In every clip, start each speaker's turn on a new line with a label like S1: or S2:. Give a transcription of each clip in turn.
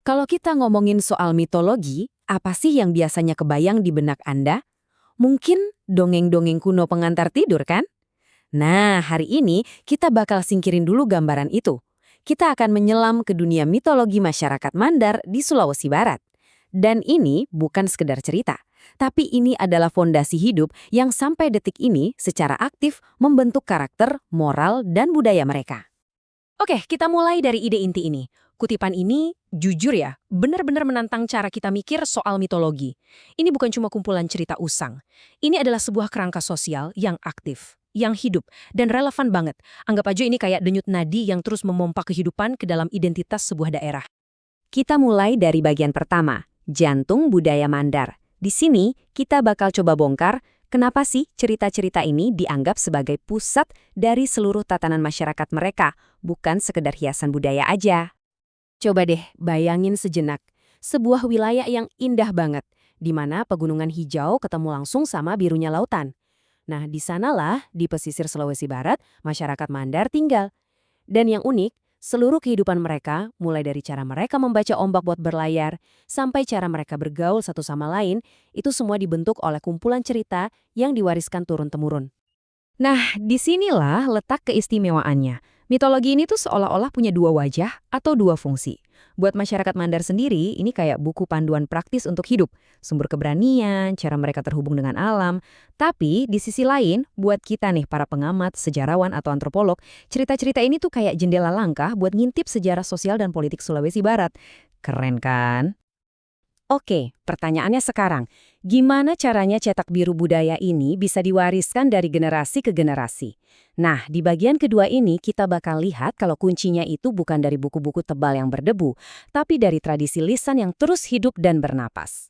S1: Kalau kita ngomongin soal mitologi, apa sih yang biasanya kebayang di benak Anda? Mungkin dongeng-dongeng kuno pengantar tidur kan? Nah, hari ini kita bakal singkirin dulu gambaran itu. Kita akan menyelam ke dunia mitologi masyarakat Mandar di Sulawesi Barat. Dan ini bukan sekedar cerita, tapi ini adalah fondasi hidup yang sampai detik ini secara aktif membentuk karakter, moral, dan budaya mereka. Oke, kita mulai dari ide inti ini. Kutipan ini, jujur ya, benar-benar menantang cara kita mikir soal mitologi. Ini bukan cuma kumpulan cerita usang. Ini adalah sebuah kerangka sosial yang aktif, yang hidup, dan relevan banget. Anggap aja ini kayak denyut nadi yang terus memompa kehidupan ke dalam identitas sebuah daerah. Kita mulai dari bagian pertama, jantung budaya Mandar. Di sini, kita bakal coba bongkar kenapa sih cerita-cerita ini dianggap sebagai pusat dari seluruh tatanan masyarakat mereka, bukan sekedar hiasan budaya aja. Coba deh bayangin sejenak, sebuah wilayah yang indah banget, di mana pegunungan hijau ketemu langsung sama birunya lautan. Nah, di sanalah, di pesisir Sulawesi Barat, masyarakat Mandar tinggal. Dan yang unik, seluruh kehidupan mereka, mulai dari cara mereka membaca ombak buat berlayar, sampai cara mereka bergaul satu sama lain, itu semua dibentuk oleh kumpulan cerita yang diwariskan turun-temurun. Nah, disinilah letak keistimewaannya. Mitologi ini tuh seolah-olah punya dua wajah atau dua fungsi. Buat masyarakat Mandar sendiri, ini kayak buku panduan praktis untuk hidup, sumber keberanian, cara mereka terhubung dengan alam. Tapi di sisi lain, buat kita nih para pengamat, sejarawan atau antropolog, cerita-cerita ini tuh kayak jendela langkah buat ngintip sejarah sosial dan politik Sulawesi Barat. Keren kan? Oke, pertanyaannya sekarang, gimana caranya cetak biru budaya ini bisa diwariskan dari generasi ke generasi? Nah, di bagian kedua ini kita bakal lihat kalau kuncinya itu bukan dari buku-buku tebal yang berdebu, tapi dari tradisi lisan yang terus hidup dan bernapas.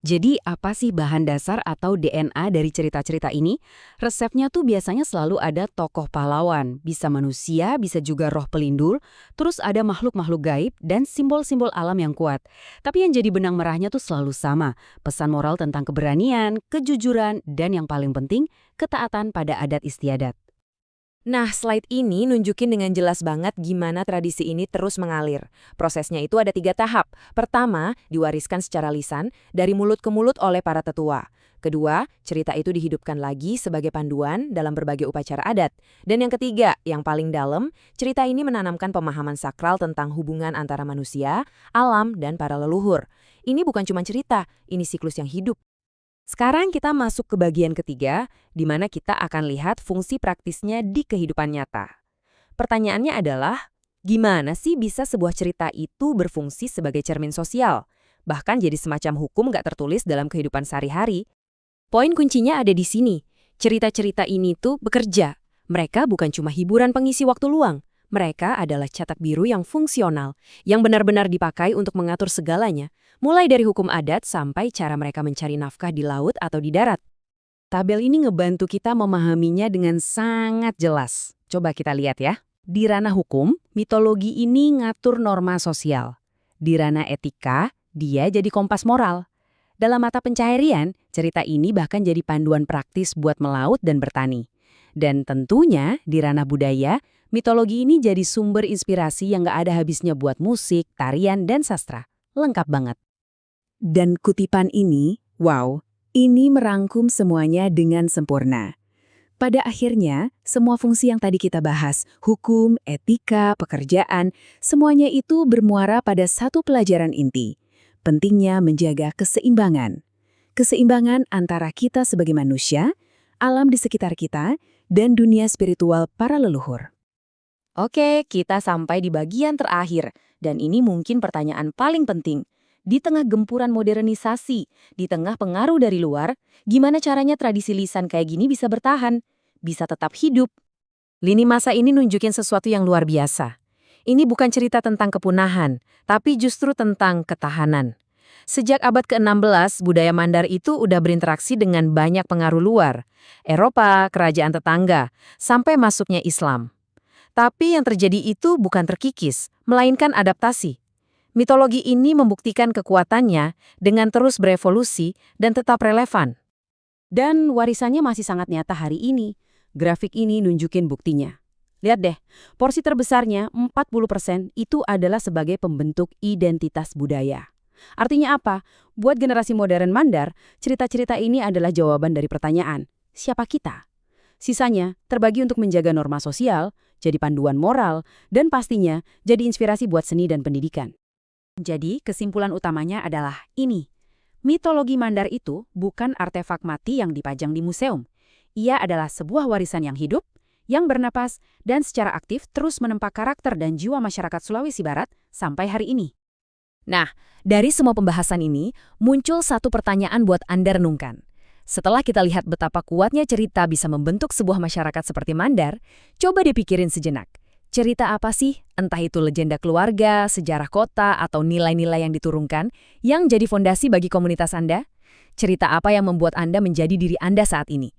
S1: Jadi apa sih bahan dasar atau DNA dari cerita-cerita ini? Resepnya tuh biasanya selalu ada tokoh pahlawan, bisa manusia, bisa juga roh pelindung, terus ada makhluk-makhluk gaib dan simbol-simbol alam yang kuat. Tapi yang jadi benang merahnya tuh selalu sama, pesan moral tentang keberanian, kejujuran, dan yang paling penting, ketaatan pada adat istiadat. Nah, slide ini nunjukin dengan jelas banget gimana tradisi ini terus mengalir. Prosesnya itu ada 3 tahap. Pertama, diwariskan secara lisan, dari mulut ke mulut oleh para tetua. Kedua, cerita itu dihidupkan lagi sebagai panduan dalam berbagai upacara adat. Dan yang ketiga, yang paling dalam, cerita ini menanamkan pemahaman sakral tentang hubungan antara manusia, alam, dan para leluhur. Ini bukan cuma cerita, ini siklus yang hidup. Sekarang kita masuk ke bagian ketiga, di mana kita akan lihat fungsi praktisnya di kehidupan nyata. Pertanyaannya adalah, gimana sih bisa sebuah cerita itu berfungsi sebagai cermin sosial? Bahkan jadi semacam hukum nggak tertulis dalam kehidupan sehari-hari. Poin kuncinya ada di sini. Cerita-cerita ini tuh bekerja. Mereka bukan cuma hiburan pengisi waktu luang. Mereka adalah cetak biru yang fungsional, yang benar-benar dipakai untuk mengatur segalanya, mulai dari hukum adat sampai cara mereka mencari nafkah di laut atau di darat. Tabel ini ngebantu kita memahaminya dengan sangat jelas. Coba kita lihat ya. Di ranah hukum, mitologi ini ngatur norma sosial. Di ranah etika, dia jadi kompas moral. Dalam mata pencaharian, cerita ini bahkan jadi panduan praktis buat melaut dan bertani. Dan tentunya di ranah budaya, mitologi ini jadi sumber inspirasi yang gak ada habisnya buat musik, tarian, dan sastra. Lengkap banget. Dan kutipan ini, wow, ini merangkum semuanya dengan sempurna. Pada akhirnya, semua fungsi yang tadi kita bahas, hukum, etika, pekerjaan, semuanya itu bermuara pada satu pelajaran inti. Pentingnya menjaga keseimbangan. Keseimbangan antara kita sebagai manusia, alam di sekitar kita, dan dunia spiritual para leluhur. Oke, kita sampai di bagian terakhir, dan ini mungkin pertanyaan paling penting. Di tengah gempuran modernisasi, di tengah pengaruh dari luar, gimana caranya tradisi lisan kayak gini bisa bertahan, bisa tetap hidup? Lini masa ini nunjukin sesuatu yang luar biasa. Ini bukan cerita tentang kepunahan, tapi justru tentang ketahanan. Sejak abad ke-16, budaya Mandar itu udah berinteraksi dengan banyak pengaruh luar, Eropa, kerajaan tetangga, sampai masuknya Islam. Tapi yang terjadi itu bukan terkikis, melainkan adaptasi. Mitologi ini membuktikan kekuatannya dengan terus berevolusi dan tetap relevan. Dan warisannya masih sangat nyata hari ini. Grafik ini nunjukin buktinya.
S2: Lihat deh, porsi terbesarnya 40% itu adalah sebagai pembentuk identitas budaya. Artinya apa? Buat generasi modern Mandar, cerita-cerita ini adalah jawaban dari pertanyaan, siapa kita? Sisanya terbagi untuk menjaga norma sosial, jadi panduan moral, dan pastinya jadi inspirasi buat seni dan pendidikan. Jadi, kesimpulan utamanya adalah ini. Mitologi Mandar itu bukan artefak mati yang dipajang di museum. Ia adalah sebuah warisan yang hidup, yang bernapas, dan secara aktif terus menempa karakter dan jiwa masyarakat Sulawesi Barat sampai hari ini.
S1: Nah, dari semua pembahasan ini, muncul satu pertanyaan buat Anda renungkan. Setelah kita lihat betapa kuatnya cerita bisa membentuk sebuah masyarakat seperti Mandar, coba dipikirin sejenak. Cerita apa sih, entah itu legenda keluarga, sejarah kota, atau nilai-nilai yang diturunkan, yang jadi fondasi bagi komunitas Anda? Cerita apa yang membuat Anda menjadi diri Anda saat ini?